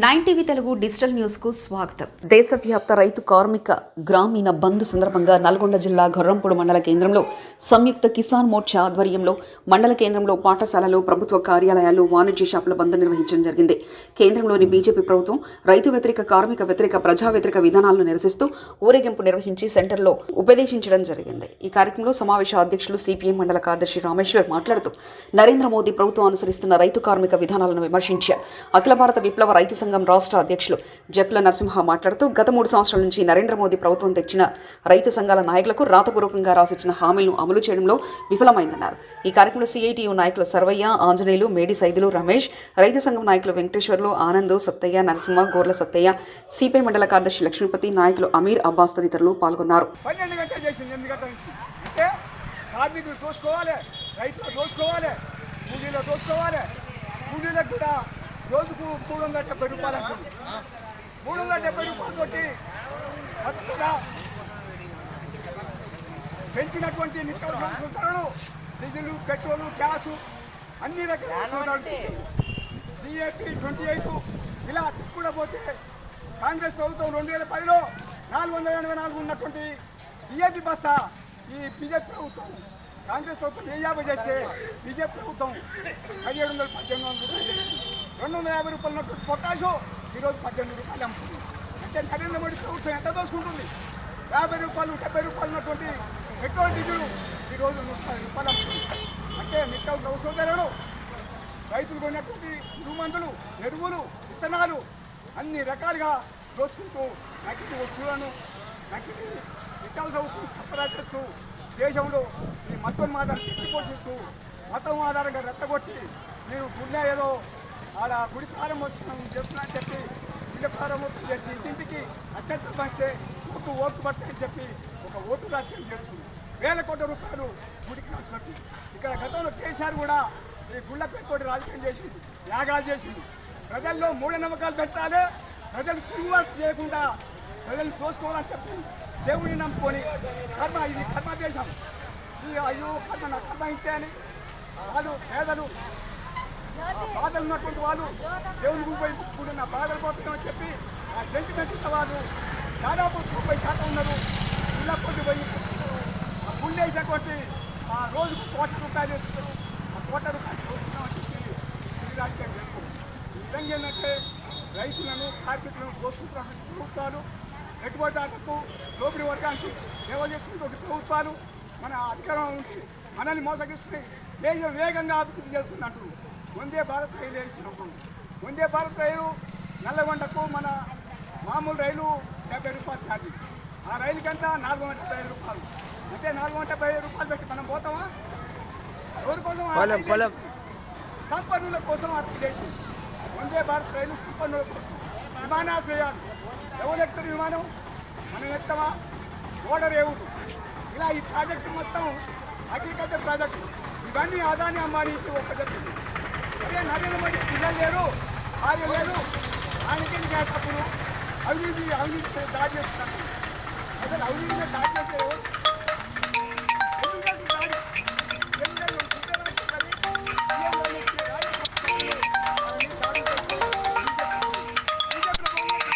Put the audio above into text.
9 Telugu digital news కు స్వాగతం. దేశవ్యాప్త రైతు కార్మిక గ్రామీణ బంద్ సందర్భంగా నల్గొండ జిల్లా గొర్రంపూడి మండల కేంద్రంలో సంయుక్త కిసాన్ మోర్చా ఆధ్వర్యంలో మండల కేంద్రంలో పాఠశాలలు, ప్రభుత్వ కార్యాలయాలు, వాణిజ్య షాపుల బంద్ నిర్వహించడం జరిగింది. కేంద్రంలోని బీజేపీ ప్రభుత్వం రైతు వ్యతిరేక, కార్మిక వ్యతిరేక, ప్రజా వ్యతిరేక విధానాలను నిరసిస్తూ ఊరేగింపు నిర్వహించి సెంటర్లో ఉపదేశించడం జరిగింది. ఈ కార్యక్రమంలో సమావేశ అధ్యక్షులు సిపిఎం మండల కార్యదర్శి రామేశ్వర్ మాట్లాడుతూ నరేంద్ర మోదీ ప్రభుత్వం అనుసరిస్తున్న రైతు కార్మిక విధానాలను విమర్శించారు. అఖిల భారత విప్లవ రైతు సంఘం రాష్ట్ర అధ్యక్షులు జక్ల నరసింహ మాట్లాడుతూ గత 3 సంవత్సరాల నుంచి నరేంద్ర మోదీ ప్రభుత్వం తెచ్చిన రైతు సంఘాల నాయకులకు రాతపూర్వకంగా రాసిచ్చిన హామీలను అమలు చేయడంలో విఫలమైందన్నారు. ఈ కార్యక్రమంలో సిఐటియు నాయకులు సర్వయ్య, ఆంజనేయులు, మేడి సైదులు, రమేష్, రైతు సంఘం నాయకులు వెంకటేశ్వర్లు, ఆనంద్, సత్తయ్య, నరసింహ, గోర్ల సత్తయ్య, సిపిఐ మండల కార్యదర్శి లక్ష్మీపతి, నాయకులు అమీర్, అబ్బాస్ తదితరులు పాల్గొన్నారు. రోజుకు 370 రూపాయలు అంటుంది. 370 రూపాయలు కొట్టి పెంచినటువంటి నిత్యావసర ధరలు, డీజిల్, పెట్రోలు, గ్యాసు అన్ని రకాల డిఏపి 28 ఇలా కూడా పోతే కాంగ్రెస్ ప్రభుత్వం 2010లో 484 ఉన్నటువంటి డిఏపి బస్తా ఈ బీజేపీ ప్రభుత్వం, కాంగ్రెస్ ప్రభుత్వం 50 చేస్తే బీజేపీ ప్రభుత్వం 1718 250 రూపాయలు ఉన్నటువంటి పొటాషు ఈరోజు 18 రూపాయలు అమ్ముతుంది. అంటే నరేంద్ర మోడీ ప్రభుత్వం ఎంత దోసుకుంటుంది? 50 రూపాయలు, 70 రూపాయలు ఉన్నటువంటి పెట్రోల్, డీజిల్ ఈరోజు 30 రూపాయలు అమ్ముతుంది. అంటే నిత్యావసర అవసర ధరలు, రైతులు కొన్నటువంటి మందులు, ఎరువులు, విత్తనాలు అన్ని రకాలుగా దోచుకుంటూ నకిలీ వస్తువులను, నకిలీ నిత్యావసర వస్తువులు సరఫరా చేస్తూ దేశంలో ఈ మతోన్మాదాన్ని ఎత్తిపోషిస్తూ మతం ఆధారంగా రెచ్చగొట్టి మీరు గుండె ఏదో ఆడ గుడి ప్రారంభోత్సవం చేస్తున్నా అని చెప్పి గుడి ప్రారంభోత్సవం చేసి ఇంటింటికి అత్యంత పంచితే ఓటు పట్టని చెప్పి ఒక ఓటు రాజకీయం చేస్తుంది. వేల కోట్ల రూపాయలు గుడికి ఖర్చు. ఇక్కడ గతంలో కేసీఆర్ కూడా ఈ గుళ్ళ పేరుతోటి రాజకీయం చేసింది, యాగాలు చేసింది. ప్రజల్లో మూఢనమ్మకాలు పెంచాలి, ప్రజలు తిరుగుబాటు చేయకుండా ప్రజలు తోసుకోవాలని చెప్పి దేవుడిని నమ్ముకొని కర్మ, ఇది కర్మ దేశం, ఈ అయ్యో కర్మ నా కర్మ ఇంతే అని వాళ్ళు పేదలు బాధలు ఉన్నటువంటి వాళ్ళు దేవుని పోయి కూడా నా బాధలు పోతున్నామని చెప్పి ఆ సెంటిమెంట్ ఉన్న వాళ్ళు దాదాపు 90% ఉన్నారు. ఇళ్ళ కొద్ది పోయి ఆ గుండె వేసేటువంటి ఆ రోజుకు 1 కోటి రూపాయలు వేస్తున్నారు. ఆ 1 కోటి రూపాయలు చూస్తున్నామని చెప్పి ఈ రాజకీయం జరుగుతుంది. ఈ విధంగా ఏంటంటే రైతులను, కార్మికులను దోసుకుంటున్నటువంటి ప్రభుత్వాలు, పెట్టుబడిదారులకు, దోపిడీ వర్గానికి సేవ చేస్తున్నటువంటి ప్రభుత్వాలు మన అధికారం ఉండి మనల్ని మోసగిస్తున్నాయి. దేశం వేగంగా అభివృద్ధి చేస్తున్నట్టు వందే భారత్ రైలు వేసినప్పుడు, వందే భారత్ రైలు నల్లగొండకు మన మామూలు రైలు 70 రూపాయలు ఛార్జీ. ఆ రైలుకంతా 475 రూపాయలు. అంటే 475 రూపాయలు పెట్టి మనం పోతామా? ఎవరి కోసం? సంపన్నుల కోసం అర్థం చేసి వందే భారత్ రైలు సంపన్నుల కోసం. విమానాశ్రయాలు ఎవరు ఎక్కుతారు? విమానం మనం ఎక్తామా? ఓడర్ ఎవరు? ఇలా ఈ ప్రాజెక్టు మొత్తం అగ్రికల్చర్ ప్రాజెక్టు ఇవన్నీ అదాని, అంబానీ ఒక్క చెప్తుంది. అదే నరేంద్ర మోడీ పిల్లలు లేరు, భార్య లేరు, ఆయనకి తప్పుడు అవినీతి దాడి చేస్తున్నారు. అసలు అవినీతి దాడి చేస్తే